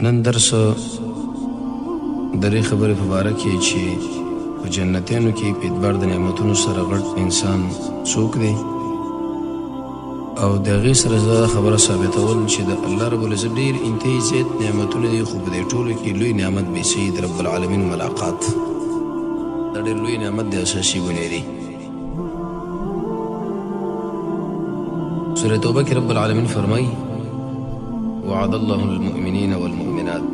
نن درس درې خبرې په باره کې چې په جنتیانو کې په اعتبار د نعمتونو سره غټ انسان څوک دی او د هغې سره دا خبره ثابتول چې د الله رب العزت ډېر انتهایی زیات نعمتونه دي، خو په دې ټولو کې لوی نعمت به سید رب العالمین ملاقات. دا ډېر لوی نعمت دی، اساسي بنیادي. سورة توبه کې رب العالمین فرمایي وعد الله المؤمنین والمؤمنات.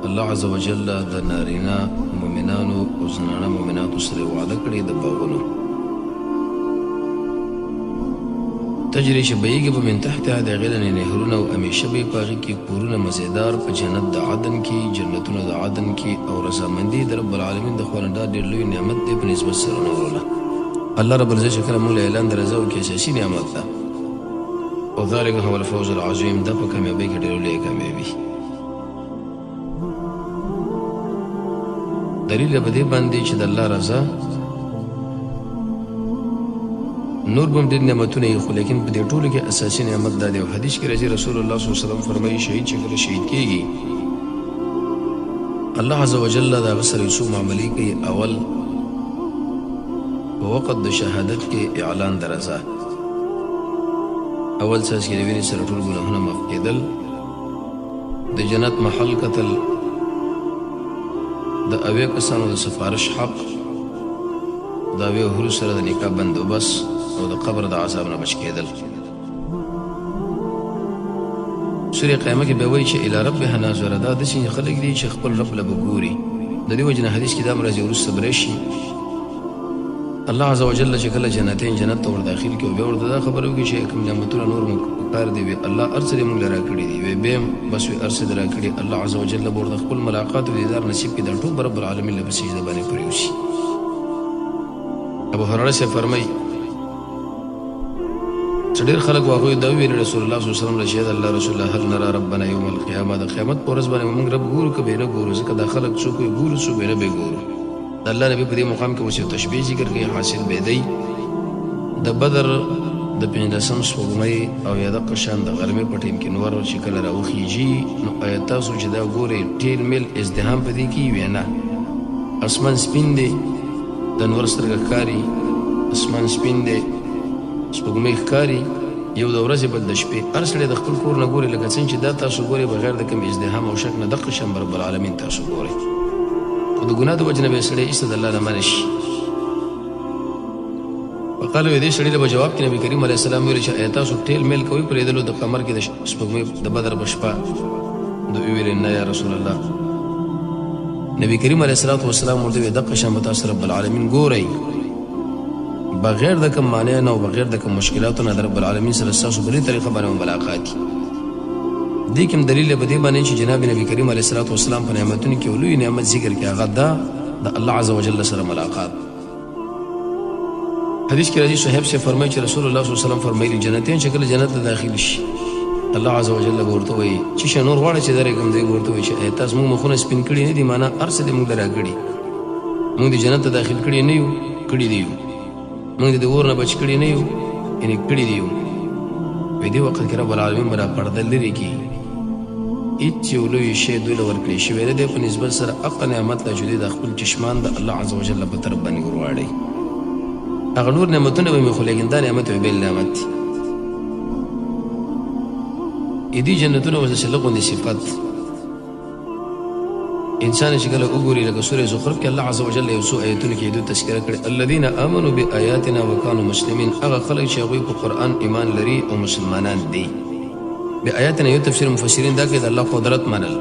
الله عز وجل د نارینه مؤمنانو او زنانه مؤمناتو سره وعده کړې د باغونو تجري چې بهیږي به من تحتها د هغې لاندې نهرونه او همیشه به یې په هغې کې کورونه مزیدار په جنت د عدن کې، جنتونه د عدن کې، او رضامندي د رب العالمین د خوا نه دا ډېر لوی نعمت دی په نسبت سره نورونه. الله رب العزت چې کله موږ له اعلان د رضا وکړي اساسي نعمت ده، او ذلک هو الفوز العظیم. دا په کامیابۍ کې ډېره لویه کامیابي. دلیل په دې باندې چې د الله رضا نور به هم ډېر نعمتونه یې، خو لیکن په دې ټولو کې اساسي نعمت دا دی. او حدیث کې راځي رسول الله صلی الله علیه وسلم فرمایي شهید چې کله شهید کېږي الله عز وجل د هغه سره یو څو معاملې کوي. اول په وقت د شهادت کې اعلان د رضا، اول څاڅکي د وینې سره ټول ګناهونه معاف کېدل، د جنت محل کتل، د اوې کسانو د سفارش حق، د اوې حورو سره د نکاح بندوبست، او د قبر د عذاب نه بچ کېدل. سورې قیامه کې به وایي چې الی ربها ناظره. دا داسې خلک دي چې خپل رب له به ګوري. د دې وجې نه حدیث کې دا هم راځي وروسته به راشي الله عز وجل چې کله جنتین جنت ته ور داخل کړي او بیا ورته دا خبره وکړي چې کوم نعمتونه نور مو کار دی، وي الله هر څه دې موږ له راکړي دي، وي بیا بس وي هر څه دې راکړي. الله عز وجل به ورته خپل ملاقات او دیدار نصیب کړي. دا ټول به رب العالمین له په سجده باندې پرېوځي. ابو هريره صاحب فرمایي چې ډېر خلک هغوی دا وویل رسول الله صلی الله علیه وسلم له شهید الله رسول الله هل نرى ربنا یوم القیامه. د قیامت په ورځ باندې موږ رب ګورو که بې نه ګورو، ځکه دا خلک څوک وایي ګورو څوک وایي نه به ګورو. د الله نبي په دې مقام کې اوس یو تشبیه ذکر کوي حاصل به دی د بدر د 15 سپوږمۍ او یا دقه شان د غرمې په ټیم کې نور چې کله راوخیږي نو آیا تاسو چې دا ګورئ ټیل میل ازدحام په دې کې وي نه؟ اسمان سپین دی، د نور سترګه ښکاري، اسمان سپین دی، سپوږمۍ ښکاري، یو د ورځې بل د شپې. هر سړی د خپل کور نه ګوري لکه څنګه چې دا تاسو ګورئ بغیر د کوم ازدحام او شک نه. دقه شان رب العالمین تاسو ګورئ، خو د ګناه د وجې نه به یې سړی ایسته د الله نه منع شي. وقالو دې سړي له به جواب کې نبي کریم علیه السلام ویل چې آیا تاسو ټیل میل کوئ په لیدلو د قمر کې د سپوږمۍ د بدر په شپه؟ دوی ویل نه یا رسول الله. نبی کریم علیه السلام ورته ویل دقه شان به تاسو رب العالمین ګورئ بغیر د کوم مانع نه او بغیر د کوم مشکلاتو نه. د رب العالمین سره ستاسو په دې طریقه باندې ملاقات دي. دې کوم دلیل به دې باندې چې جناب نبی کریم علیه السلام په نعمتونو کې لوی نعمت ذکر کړي، هغه دا د الله عز وجل سره ملاقات. حدیث کې راځي صحیح سے فرمایي چې رسول الله صلی الله علیه وسلم فرمایي جنتین چې کله جنت ته داخل شي الله عز وجل ورته وایي چې شنور غواړي چې درې کوم دی ورته وایي چې تاسو موږ مخونه سپین کړي نه دي، معنا هر څه دې موږ راکړي، موږ دې جنت ته داخل کړي نه یو، کړي دی یو، موږ دې اور نه بچ کړي نه یو، یعنی کړي دی یو. په دې وخت کې رب العالمین برا پرده لري کې هیڅ یو لوی شی دوی له ورکړي شوی دی په نسبت سره حق نعمت لا جدي د خپل چشمان د الله عز وجل په طرف باندې ورواړي. هغه نور نعمتونه به مې خو لیکن دا نعمت به بل نعمت دي. جنتونه وځي چې لغوندې صفات انسان چې کله وګوري لکه سورې زخرف کې الله عز وجل یو څو آیتونه کې دوی تذکره کړي الذین آمنوا بآیاتنا وکانوا مسلمین. هغه خلک چې هغوی په قرآن ایمان لري او مسلمانان دي. بآیاتنا یو تفسیر مفسرین دا کوي د الله قدرت منل.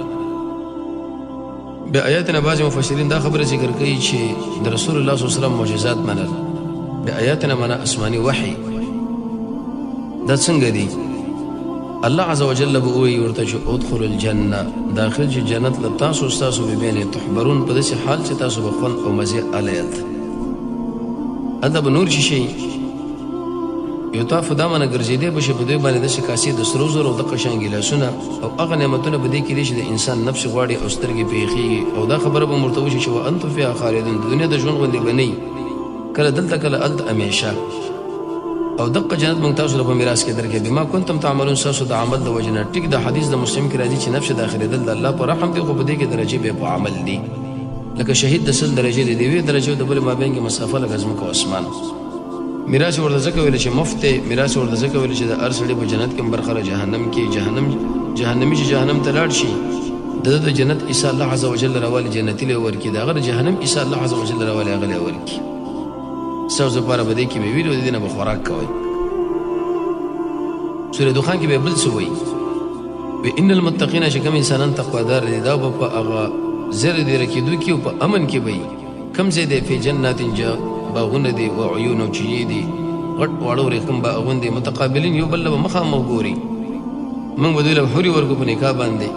بآیاتنا بعضې مفسرین دا خبره ذکر کوي چې د رسول الله صلی الله علیه وسلم معجزات منل. بآیاتنا معنا آسماني وحی. دا څنګه دی؟ الله عز وجل به وایي ورته چې ادخل الجنه، داخل چې جنت له تاسو ستاسو به بین تحبرون، په داسې حال چې تاسو به خوند او مزې الیت هلته به نور شي یطاف دا معنی ګرځېدی به شي په دوی باندې داسې کاسې د سرو زرو او دقه شان ګیلاسونه او هغه نعمتونه به دې کې دي چې د انسان نفس غواړي او سترګې پرې ایښېږي. او دا خبره به ورته وشي چې وانتم فیها خالدون، د دنیا د ژوند غوندې به نه وي، کله دلته کله هلته همیشه. او دغه جنت مونږ تاسو له میراث کې درکې بما کنتم تعملون تاسو د عمل د وجنه ټیک د حدیث د مسلم کې راځي چې نفس داخلي د الله پر رحم دی خو په دې کې درجه به په عمل دي لکه شهید د 100 درجه دی وی درجه د بل مابین کې مسافه لکه زمکه او اسمان میراث ورته ځکه ویل چې مفت میراث ورته ځکه ویل چې د ارسړي په جنت کې برخه جهنم کې جهنمی چې جهنم ته لاړ شي د جنت عیسی الله عز وجل راوالي جنتی له ورکی دا غره جهنم عیسی الله عز وجل راوالي غلې ورکی سوزه لپاره بده کې به ویلو د دینه به خوراک کوي سورہ دخان کې به بل څه وایي و ان المتقین چې کوم انسانان تقوادار دي دا په هغه زر دي رکیدو کې او په امن کې وي کم زه دي په جنات باغونه دي او عيون او چي دي غټ واړو رقم باغون دي متقابلین یو بل مخامخ ګوري من ودی له حوري ورکو په نکاح باندې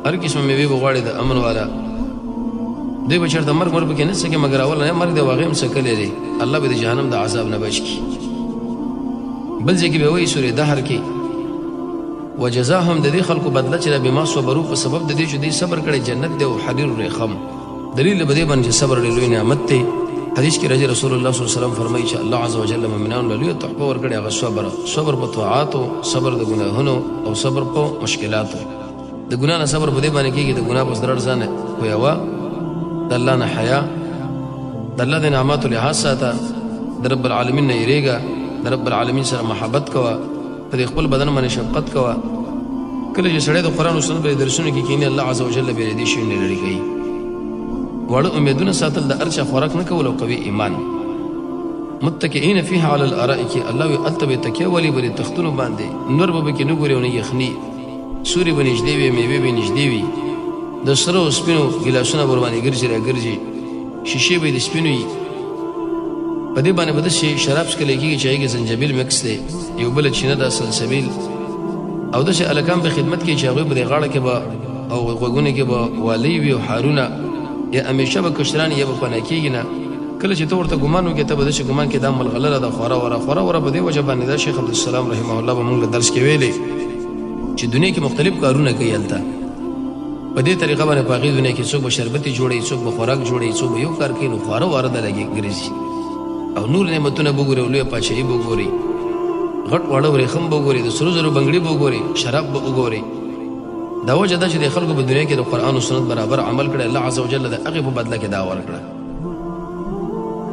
هر قسم میوه بغواړي د امن والا دوی به چېرته مرګ ورپکې نه سکي مګر اول نه مرګ د واقع هم سکلی دی الله به د جهنم د عذاب نه بچ کي بل ځای کې به وایي سورې دهر کې وجزاهم د دې خلکو بدله چې بما صبروا په سبب د دې چې دوی صبر کړی جنت دی او حریر رخم دلیل به دې باندې صبر لوی نعمت دی حدیث کې راځي رسول الله صلی الله علیه وسلم فرمایي چې الله عز وجل مؤمنان له لوی تحفه ورکړي هغه صبر په طاعاتو صبر د ګناهونو او صبر په مشکلاتو د ګناه نه صبر په دې باندې کېږي د ګناه په ضرر ځان کویوا د الله نه حیا د الله د نعمتو لحاظ ساته د رب العالمین نه یریږه د رب العالمین سره محبت کوه په خپل بدن باندې شفقت کوه کله چې سړی د قرآن او سنت په درسونو کې کینی الله عز وجل به دې شي نه لري کوي واړه امیدونه ساتل د ارچا خوراک نه کول او قوي ایمان متکئین فیها علی الارائک الله یلتب تکیه ولی بری تختونو باندې نور به کې نه ګوري او نه یخنی سوري بنجدي وي میوه بنجدي وي د سرو سپینو ګلاسونه ور باندې ګرځي شیشه به د سپینو په دې باندې بده شي شراب څکل کېږي چې هغه زنجبیل مکس دی یو بل چینه د سلسبیل او د شي الکام په خدمت کې چې هغه په غاړه کې به او غوګونه کې به والی وي او هارونه یا همیشه به کشران یا به پناکیږي نه کله چې تو ورته ګمان وکړي ته به د شي ګمان کې دا ملغلره د خورا ورا په دې وجه باندې دا شیخ عبدالسلام رحمه الله به موږ درس کې ویلي چې دنیا کې مختلف کارونه کوي الته په دې طریقه باندې په هغې دنیا کې څوک به شربتي جوړوي څوک به خوراک جوړوي څوک به یو کار کوي نو خواره واره ده لګي ګرځي او نور نعمتونه به وګوري او لویه پاچاهي به وګوري غټ واړه ورېښم به وګوري د سرو زرو بنګړي به وګوري شراب به وګوري دا وجه ده چې د خلکو په دنیا کې د قرآن او سنت برابر عمل کړی الله عز وجل د هغې په بدله کې دا ورکړه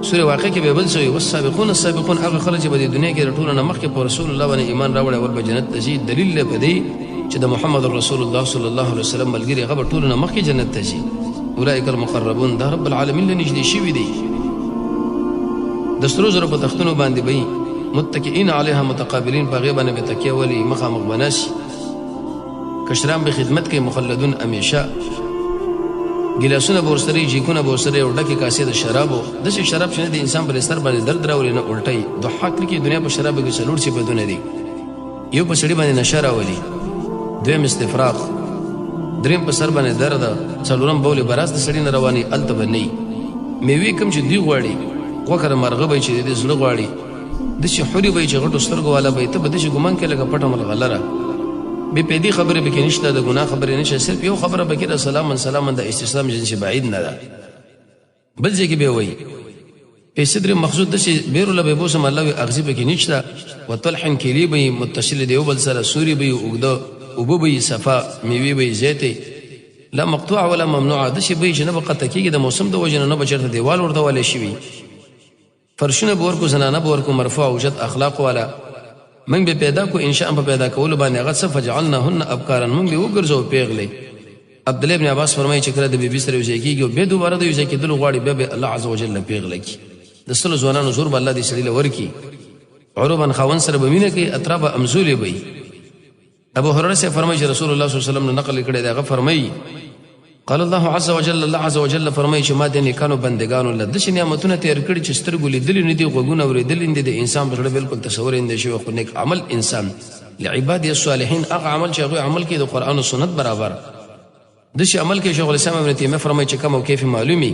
سورې واقع کې به بل څه وي والسابقون السابقون هغه خلک چې به د دنیا کې د ټولو نه مخکې په رسول الله باندې ایمان راوړی ول به جنت ته ځي دلیل دی په دې چې د محمد رسول الله صلی الله علیه وسلم ملګري هغه به ټولو نه مخکې جنت ته ځي اولئک المقربون دا رب العالمین له نږدې شوي دي د سرو زرو په تختونو باندې به متکئین علیها متقابلین په هغې باندې به تکیه ولي مخامخ به ناسي کشران به خدمت کوي مخلدون همیشه ګیلاسونه به ورسره وي جیکونه به ورسره وي او ډکې کاسې د شرابو داسې شراب چې نه د انسان په لستر باندې درد راولي نه الټی ضحاک لیکي دنیا په شرابو کې څلور صفتونه دي یو په سړي باندې نشه راولي دویم استفراق دریم په سر باندې درد څلورم بول براس د سړي نه رواني الته به نه میوې کوم چې دوی غواړي غوښه د مرغه به چې د دې زړه غواړي داسې حوري به چې غټو سترګو والا به ته به داسې ګمان کوې لکه پټه ملغلره بې پیدي خبرې به کې نشته د ګناه خبرې نشته صرف یو خبره به کې د سلاما د استسلام جنس بعید نه ده بل ځای کې به وایي پیسې درې مقصود داسې بیرو له به بوسم الله وي اغزي به کې نشته وطلحن کیلي به متصل دی یو بل سره سوري به اوږده اوبه به صفا میوې به زیتې لا مقطوع ولا ممنوع داسې به چې نه به قطع کېږي د موسم د وجې نه به چېرته دیوال ورته والی شوي فرشونه به ورکو زنانه به ورکو مرفوع اوجت اخلاق والا من به پیدا کو انشاء په پیدا کولو باندې هغه څه فجعلناهن ابکارا من به وګرځو پیغلې عبدالله ابن عباس فرمایي چې کله د بیبي سره یو ځای کېږي او بیا دوباره د یو ځای کېدلو غواړي بیا به الله عز وجل پیغله کړي د سلو ځوانانو زور به الله دې سړي له ورکړي عروبا خاوند سره به مینه کوي اطرا به امزولې به ابو هريره سے فرمایي چې رسول الله صلی الله علیه وسلم نقل کړی دی هغه فرمایي قال الله عز وجل الله عز وجل فرمایي چې ما د نیکانو بندگانو له داسې نعمتونه تیر کړي چې سترګو لیدلي نه دي غوږونه اورېدلي نه دي د انسان په زړه بالکل تصور یې نه شوی خو نیک عمل انسان لعباد الصالحین هغه عمل چې هغوی عمل کوي د قرآن او سنت برابر داسې عمل کې شیخ الاسلام ابن تیمیه فرمایي چې کم او کیف معلومي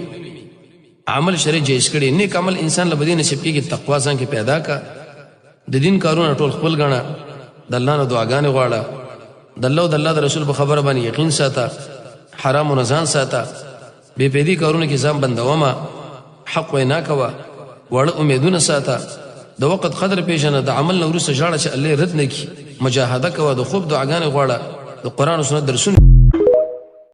عمل شریع جایز کړي نیک عمل انسان له بدې نصیب کېږي تقوا ځان کې پیدا کا د دین کارونه ټول خپل ګڼه د الله نه دعاګانې غواړه د الله او د الله د رسول په خبره باندې یقین ساته حرام و ځان ساته بې پیدي کارونه کې ځان بندومه حق وینا کوه واړه امیدونه ساته د وخت قدر پیژنه د عمل نه وروسته ژاړه چې الله رد نه کړي مجاهده کوه د خوب دعاګانې غواړه د قرآن او سنت درسونه